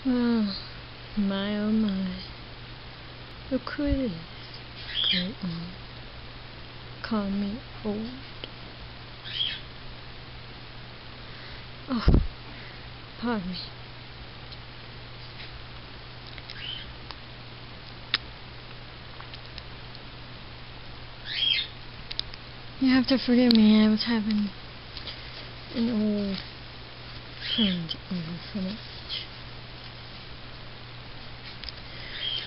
Oh my. Look who it is. Great one. Call me old. Oh, pardon me. You have to forgive me, I was having an old friend over for lunch.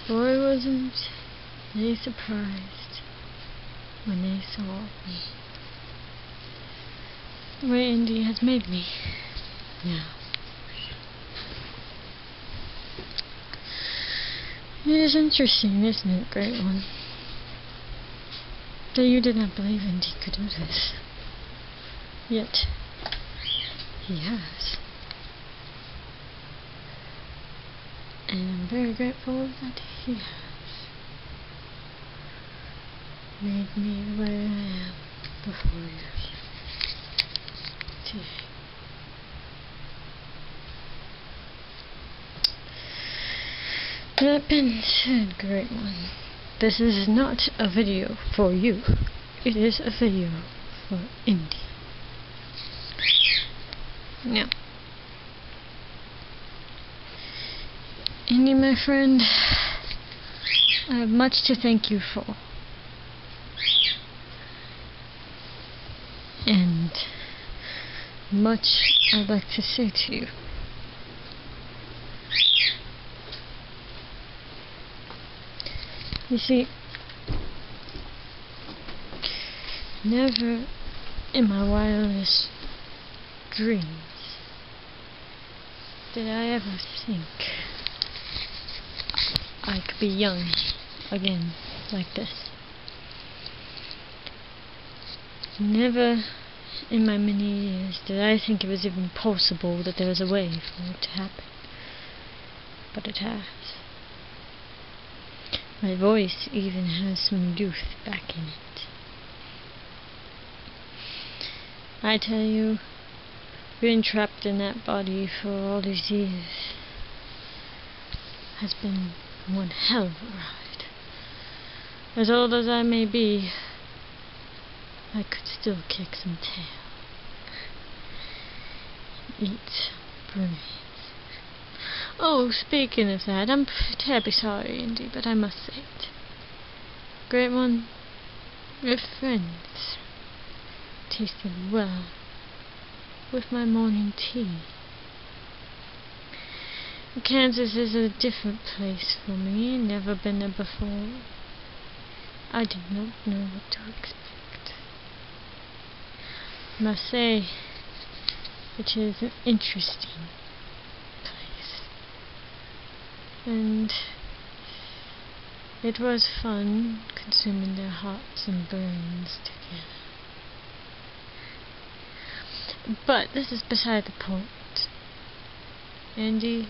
Boy, wasn't they surprised when they saw me. The way Indy has made me now. It is interesting, isn't it, Great One? That you did not believe Indy could do this. Yet, he has. And I'm very grateful that he has made me the way I am before you today. That being said, Great One, this is not a video for you. It is a video for Indy. Now, Indy, my friend, I have much to thank you for. And much I'd like to say to you. You see, never in my wildest dreams did I ever think I could be young again like this. Never in my many years did I think it was even possible that there was a way for it to happen. But it has. My voice even has some youth back in it. I tell you, being trapped in that body for all these years has been one hell of a ride. As old as I may be, I could still kick some tail. Eat brains. Oh, speaking of that, I'm terribly sorry, Indy, but I must say it. Great One, your friends tasted well with my morning tea. Kansas is a different place for me. Never been there before. I did not know what to expect. I must say, it is an interesting place. And it was fun consuming their hearts and brains together. But this is beside the point. Indy,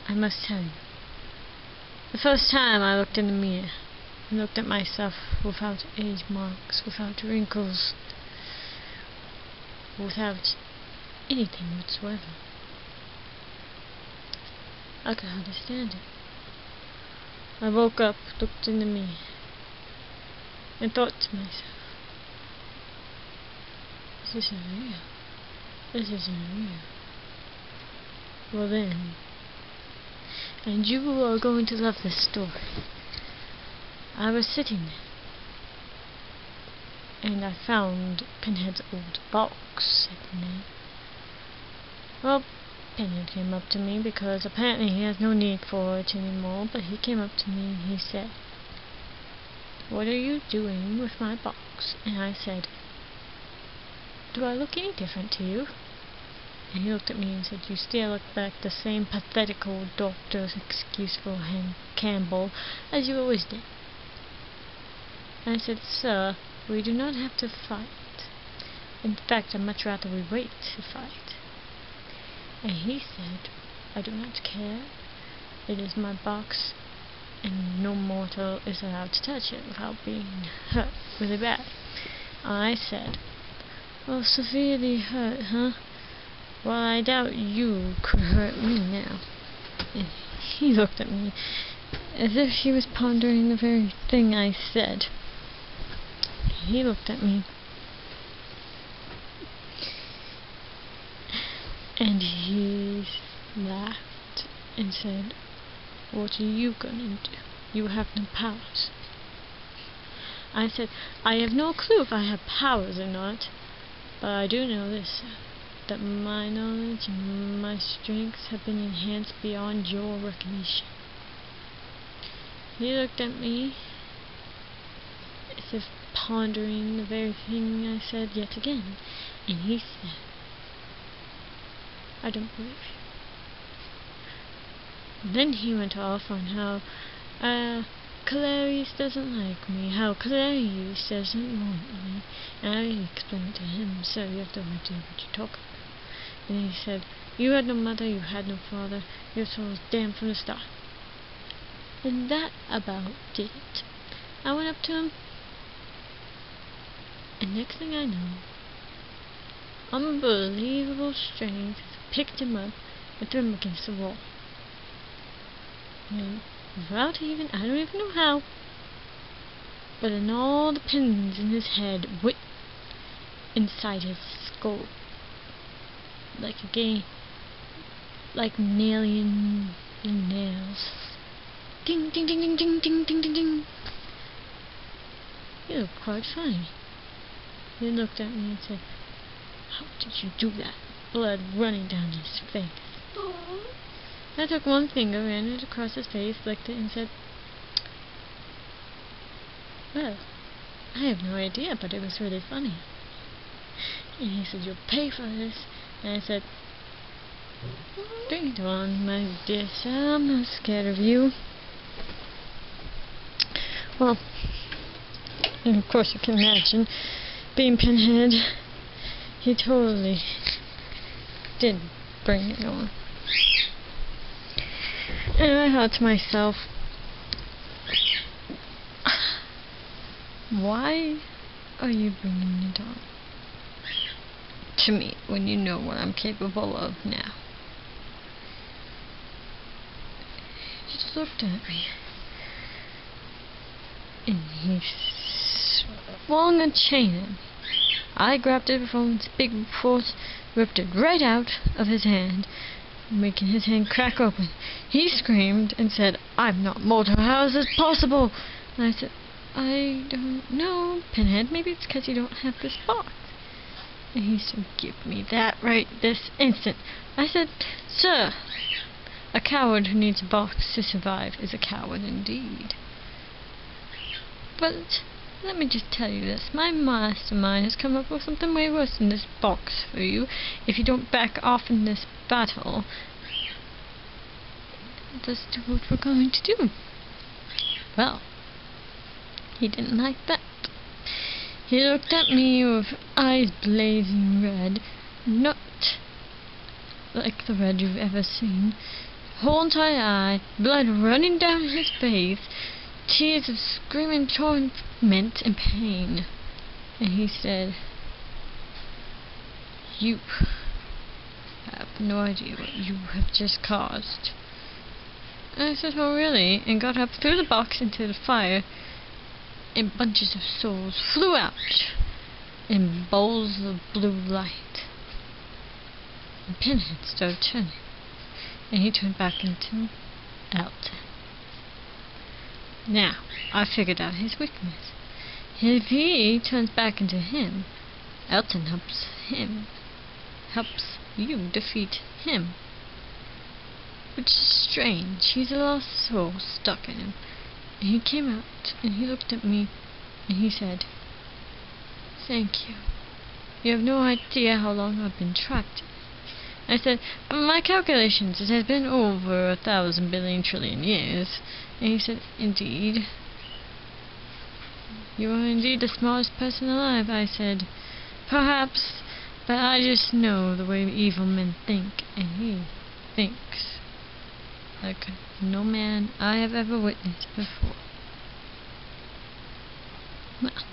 I must tell you, the first time I looked in the mirror and looked at myself without age marks, without wrinkles, without anything whatsoever, I could hardly stand it. I woke up, looked in the mirror, and thought to myself, this isn't real. This isn't real. Well then, and you are going to love this story. I was sitting there, and I found Pinhead's old box sitting there. Well, Pinhead came up to me because apparently he has no need for it anymore, but he came up to me and he said, "What are you doing with my box?" And I said, "Do I look any different to you?" And he looked at me and said, "You still look like the same pathetic old doctor's excuse for Campbell as you always did." And I said, "Sir, we do not have to fight. In fact, I'd much rather we wait to fight." And he said, "I do not care. It is my box, and no mortal is allowed to touch it without being hurt really bad." I said, "Well, severely hurt, huh? Well, I doubt you could hurt me now." And he looked at me as if he was pondering the very thing I said. He looked at me and he laughed and said, "What are you gonna do? You have no powers." I said, "I have no clue if I have powers or not, but I do know this, that my knowledge and my strengths have been enhanced beyond your recognition." He looked at me as if pondering the very thing I said yet again, and he said, "I don't believe you." Then he went off on how Clarice doesn't like me, how Clarice doesn't want me, and I explained to him, "Sir, you have no idea what you're talking about." And he said, "You had no mother, you had no father, your soul was damned from the start." And that about did it. I went up to him, and next thing I know, unbelievable strength picked him up and threw him against the wall. And without even, I don't even know how, but then all the pins in his head went inside his skull, like a game, like nailing the nails. Ding, ding, ding, ding, ding, ding, ding, ding, ding. He looked quite funny. He looked at me and said, "How did you do that?" Blood running down his face. I took one finger, ran it across his face, licked it, and said, "Well, I have no idea, but it was really funny." And he said, "You'll pay for this." And I said, "Bring it on, my dear sir, I'm not scared of you." Well, and of course you can imagine, being Pinhead, he totally did bring it on. And I thought to myself, why are you bringing it on to me when you know what I'm capable of now? He just looked at me, and he swung a chain at me. I grabbed it from its big force, ripped it right out of his hand, making his hand crack open. He screamed and said, "I'm not mortal, how is this possible?" And I said, "I don't know, Pinhead, maybe it's because you don't have this box." And he said, "Give me that right this instant." I said, "Sir, a coward who needs a box to survive is a coward indeed. But let me just tell you this, my mastermind has come up with something way worse than this box for you. If you don't back off in this battle, that's what we're going to do." Well, he didn't like that. He looked at me with eyes blazing red, not like the red you've ever seen. Whole entire eye, blood running down his face, tears of screaming torment and pain. And he said, "You have no idea what you have just caused." And I said, "Oh, really?" And got up, threw the box into the fire, and bunches of souls flew out in bowls of blue light. And Pinhead started turning, and he turned back into Elton. Now, I figured out his weakness. If he turns back into him, Elton helps you defeat him. Which is strange. He's a lost soul stuck in him. And he came out, and he looked at me, and he said, "Thank you. You have no idea how long I've been trapped." I said, "By my calculations, it has been over 1,000 billion trillion years." And he said, "Indeed. You are indeed the smartest person alive." I said, "Perhaps, but I just know the way evil men think, and he thinks like no man I have ever witnessed before." Well,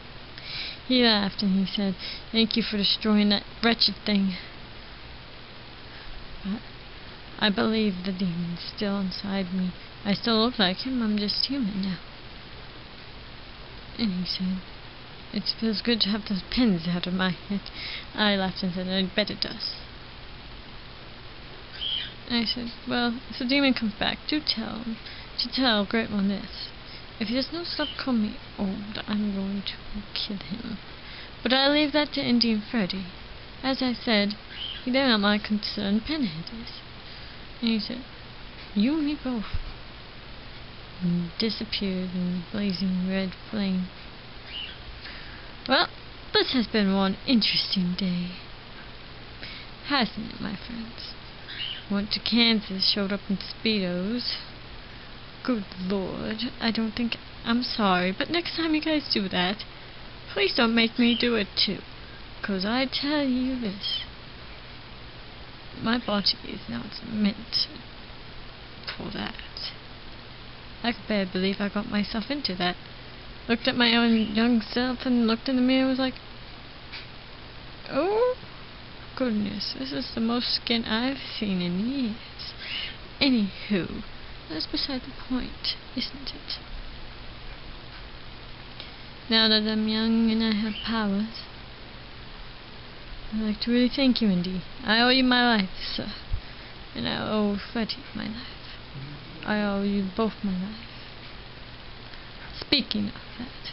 he laughed and he said, "Thank you for destroying that wretched thing. But I believe the demon's still inside me. I still look like him, I'm just human now. And he said, it feels good to have those pins out of my head. I laughed and said, I bet it does. And I said, well, if the demon comes back, do tell him to tell Great One this. If he does not stop calling me old, I'm going to kill him. But I leave that to Indy and Freddy. As I said, they're not my concern, Pinhead is. And he said, you and me both. And disappeared in a blazing red flame. Well, this has been one interesting day, hasn't it, my friends? Went to Kansas, showed up in Speedos. Good Lord, I'm sorry, but next time you guys do that, please don't make me do it too. 'Cause I tell you this, my body is not meant for that. I could barely believe I got myself into that. Looked at my own young self and looked in the mirror and was like, oh goodness, this is the most skin I've seen in years. Anywho, that's beside the point, isn't it? Now that I'm young and I have powers, I'd like to really thank you, Indy. I owe you my life, sir. And I owe Freddy my life. I owe you both my life. Speaking of that,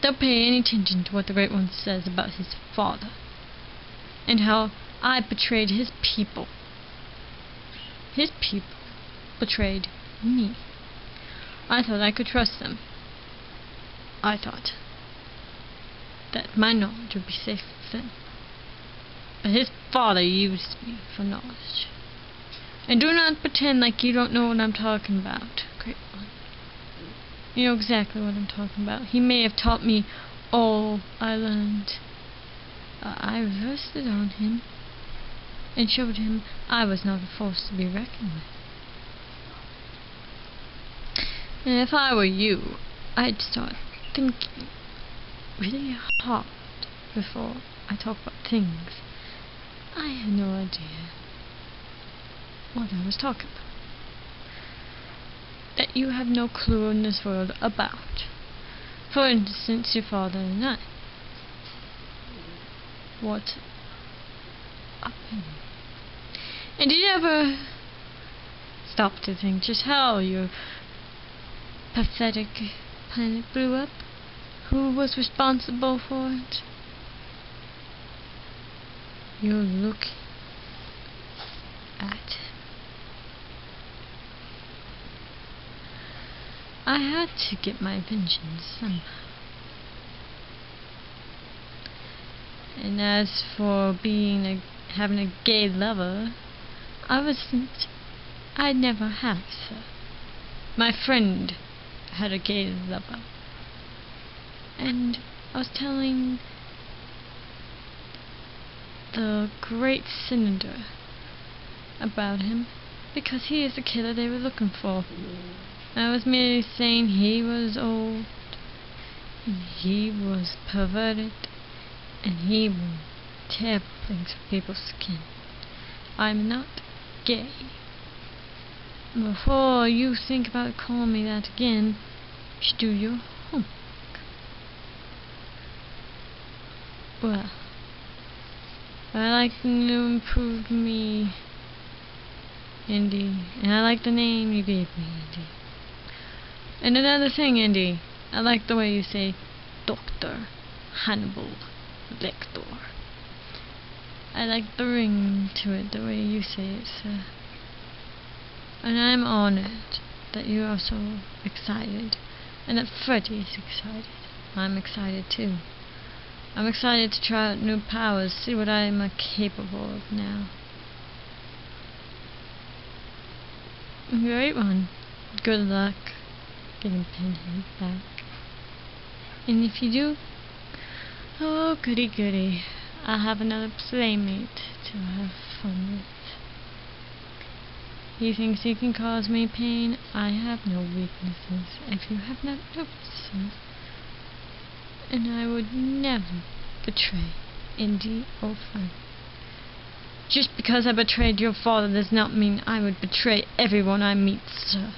don't pay any attention to what the Great One says about his father, and how I betrayed his people. His people betrayed me. I thought I could trust them. I thought that my knowledge would be safe with them. But his father used me for knowledge. And do not pretend like you don't know what I'm talking about, Great One. You know exactly what I'm talking about. He may have taught me all I learned. I reversed it on him and showed him I was not a force to be reckoned with. And if I were you, I'd start thinking really hard before I talk about things I had no idea what I was talking about. That you have no clue in this world about. For instance, your father and I. What happened? And did you ever stop to think just how your pathetic planet blew up? Who was responsible for it? You're looking at. I had to get my vengeance somehow. And as for having a gay lover, I'd never have, sir. My friend had a gay lover. And I was telling the great senator about him because he is the killer they were looking for. I was merely saying he was old, and he was perverted, and he would terrible things for people's skin. I'm not gay. Before you think about calling me that again, you should do your homework. Well, I like the new improved me, Indy, and I like the name you gave me, Indy. And another thing, Indy, I like the way you say Dr. Hannibal Lecter. I like the ring to it, the way you say it, sir. And I'm honored that you are so excited, and that Freddy is excited. I'm excited too. I'm excited to try out new powers, see what I am capable of now. Great One. Good luck getting Pinhead back. And if you do, oh goody goody, I'll have another playmate to have fun with. He thinks he can cause me pain. I have no weaknesses, if you have not noticed so. And I would never betray Indy or Freddy. Just because I betrayed your father does not mean I would betray everyone I meet, sir.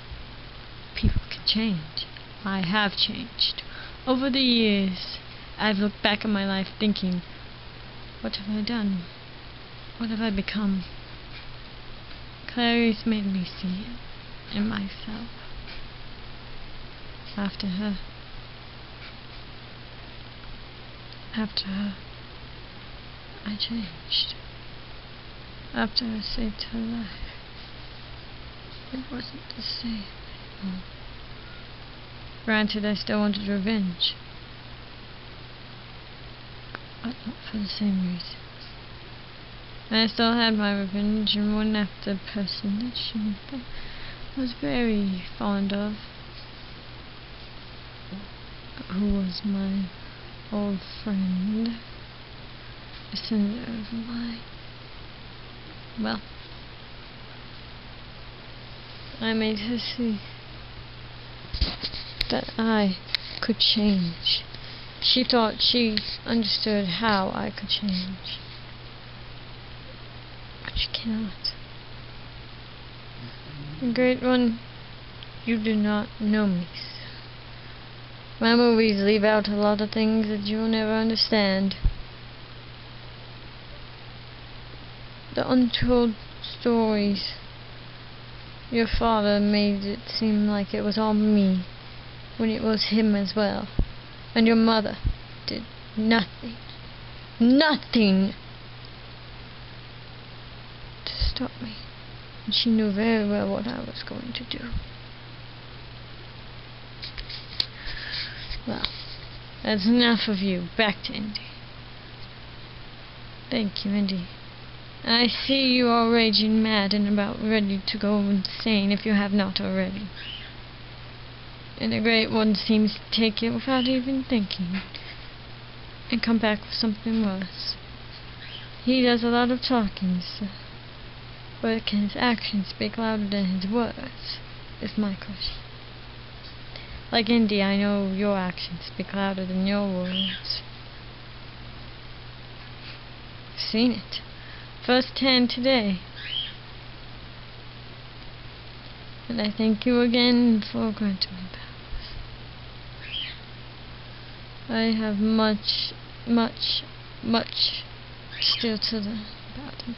People can change. I have changed. Over the years, I've looked back at my life thinking, what have I done? What have I become? Clarice made me see it in myself. After her, I changed. After I saved her life, it wasn't the same anymore. Granted, I still wanted revenge, but not for the same reasons. I still had my revenge and went after the person that she was very fond of, who was my old friend, a senator of mine. Well, I made her see that I could change. She thought she understood how I could change, but she cannot. Great one, you do not know me, sir. My movies leave out a lot of things that you'll never understand. The untold stories. Your father made it seem like it was all me, when it was him as well. And your mother did nothing to stop me. And she knew very well what I was going to do. Well, that's enough of you. Back to Indy. Thank you, Indy. I see you are raging mad and about ready to go insane if you have not already. And the Great One seems to take it without even thinking, and come back with something worse. He does a lot of talking, sir, but can his actions speak louder than his words, is my question. Like Indy, I know your actions speak louder than your words. I've seen it. Firsthand today. And I thank you again for granting me powers. I have much still to learn about him.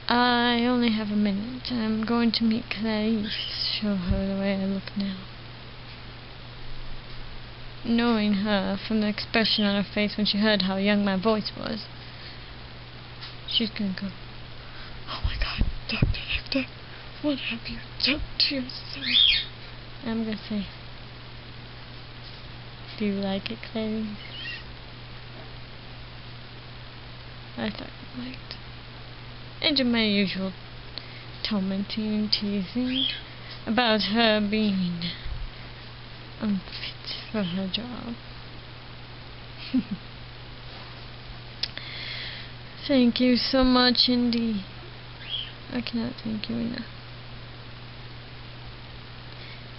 I only have a minute. I'm going to meet Clarice, show her the way I look now. Knowing her from the expression on her face when she heard how young my voice was, she's gonna go, oh my God, Dr. Lecter, what have you done to your son? I'm gonna say, do you like it, Clarice? I thought you might. And to my usual tormenting and teasing about her being unfit for her job. Thank you so much, Indy. I cannot thank you enough.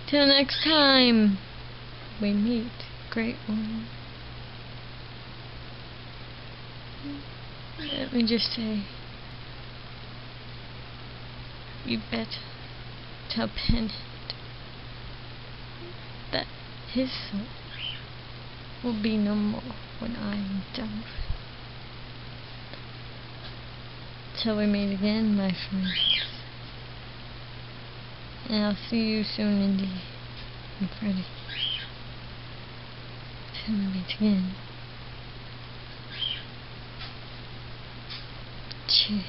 Till next time we meet, Great One. Let me just say, you better tell Pinhead that his soul will be no more when I am done with it. Till we meet again, my friends. And I'll see you soon, Indy and Freddy. Till we meet again. Cheers.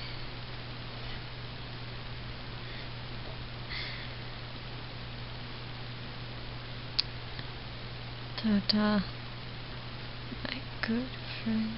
Ta-ta, my good friend.